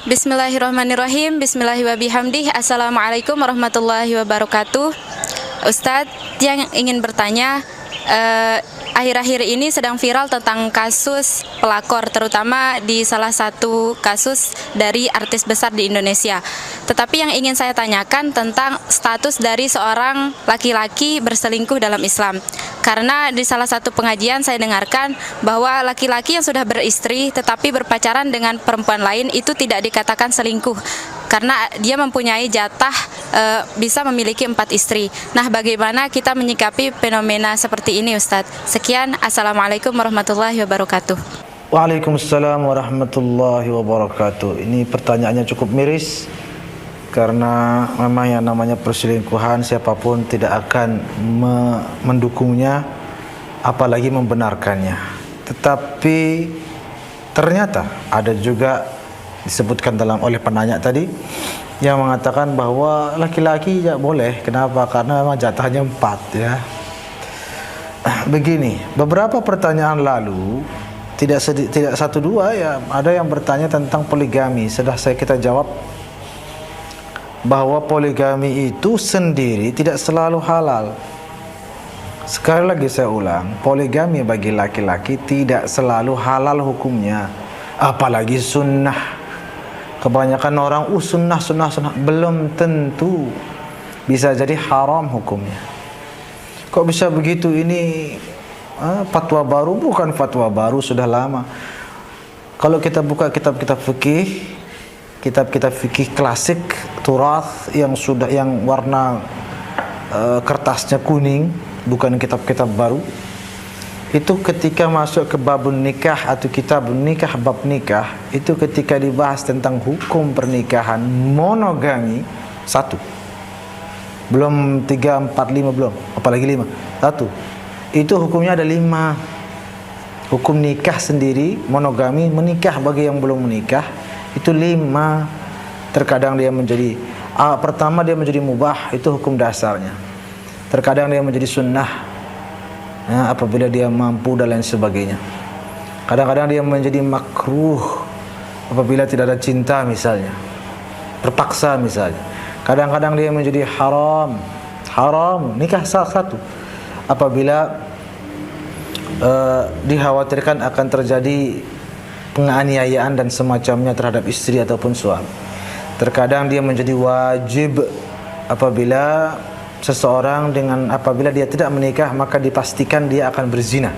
Bismillahirrahmanirrahim. Bismillahirrahmanirrahim. Assalamualaikum warahmatullahi wabarakatuh. Ustadz, yang ingin bertanya, akhir-akhir ini sedang viral tentang kasus pelakor, terutama di salah satu kasus dari artis besar di Indonesia. Tetapi yang ingin saya tanyakan tentang status dari seorang laki-laki berselingkuh dalam Islam. Karena di salah satu pengajian saya dengarkan bahwa laki-laki yang sudah beristri tetapi berpacaran dengan perempuan lain itu tidak dikatakan selingkuh, karena dia mempunyai jatah bisa memiliki 4 istri. Nah, bagaimana kita menyikapi fenomena seperti ini, Ustadz? Sekian, Assalamualaikum warahmatullahi wabarakatuh. Waalaikumsalam warahmatullahi wabarakatuh. Ini pertanyaannya cukup miris, karena memang yang namanya perselingkuhan siapapun tidak akan mendukungnya, apalagi membenarkannya. Tetapi ternyata ada juga disebutkan oleh penanya tadi yang mengatakan bahwa laki-laki tidak boleh. Kenapa? Karena memang jatahnya 4 ya. Begini, beberapa pertanyaan lalu tidak satu dua ya, ada yang bertanya tentang poligami. Sudah kita jawab bahwa poligami itu sendiri tidak selalu halal. Sekali lagi saya ulang, poligami bagi laki-laki tidak selalu halal hukumnya, apalagi sunnah. Kebanyakan orang sunnah, belum tentu, bisa jadi haram hukumnya. Kok bisa begitu? Ini fatwa baru? Bukan fatwa baru, sudah lama. Kalau kita buka kitab-kitab fikih klasik, turath yang warna kertasnya kuning, bukan kitab-kitab baru, itu ketika masuk ke babun nikah atau kitab nikah, bab nikah, itu ketika dibahas tentang hukum pernikahan monogami 1, belum 3, 4, 5, belum, apalagi 5, 1, itu hukumnya ada 5. Hukum nikah sendiri, monogami, menikah bagi yang belum menikah, itu 5. Terkadang dia menjadi pertama dia menjadi mubah, itu hukum dasarnya. Terkadang dia menjadi sunnah ya, apabila dia mampu dan lain sebagainya. Kadang-kadang dia menjadi makruh apabila tidak ada cinta misalnya, terpaksa misalnya. Kadang-kadang dia menjadi haram nikah salah satu apabila dikhawatirkan akan terjadi penganiayaan dan semacamnya terhadap istri ataupun suami. Terkadang dia menjadi wajib apabila seseorang apabila dia tidak menikah maka dipastikan dia akan berzina.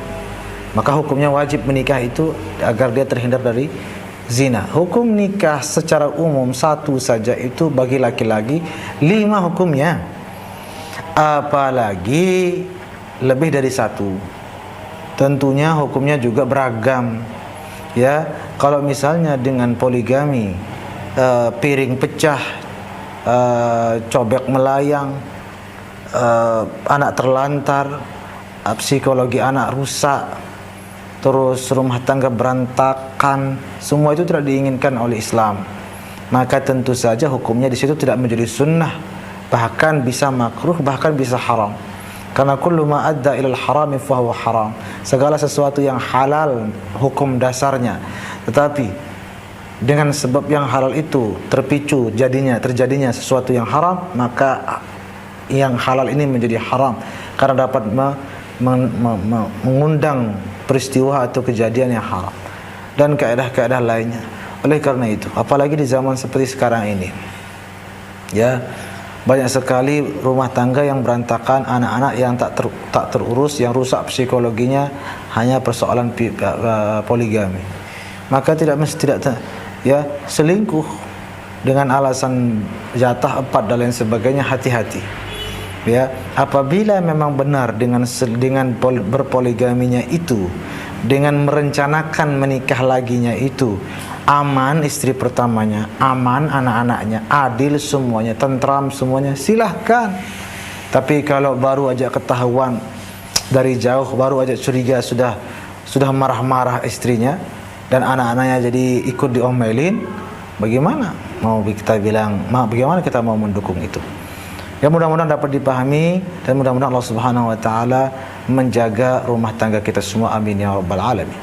Maka hukumnya wajib menikah itu agar dia terhindar dari zina. Hukum nikah secara umum 1 saja itu bagi laki-laki, 5 hukumnya. Apalagi lebih dari 1. Tentunya hukumnya juga beragam. Ya, kalau misalnya dengan poligami, piring pecah, cobek melayang, anak terlantar, psikologi anak rusak, terus rumah tangga berantakan, semua itu tidak diinginkan oleh Islam. Maka tentu saja hukumnya di situ tidak menjadi sunnah, bahkan bisa makruh, bahkan bisa haram. Karena kullu ma adda ilal harami fahuwa haram. Segala sesuatu yang halal hukum dasarnya, tetapi dengan sebab yang halal itu terpicu terjadinya sesuatu yang haram, maka yang halal ini menjadi haram karena dapat mengundang peristiwa atau kejadian yang haram dan keadaan-keadaan lainnya. Oleh karena itu, apalagi di zaman seperti sekarang ini, ya, banyak sekali rumah tangga yang berantakan, anak-anak yang tak terurus, yang rusak psikologinya hanya persoalan poligami. Maka ya, selingkuh dengan alasan jatah 4 dan lain sebagainya, hati-hati. Ya, apabila memang benar dengan berpoligaminya itu, dengan merencanakan menikah laginya itu, aman istri pertamanya, aman anak-anaknya, adil semuanya, tentram semuanya, silahkan. Tapi kalau baru aja ketahuan dari jauh, baru aja curiga, sudah marah-marah istrinya dan anak-anaknya jadi ikut diomelin, bagaimana bagaimana kita mau mendukung itu? Ya, mudah-mudahan dapat dipahami dan mudah-mudahan Allah Subhanahu wa taala menjaga rumah tangga kita semua. Amin ya rabbal alamin.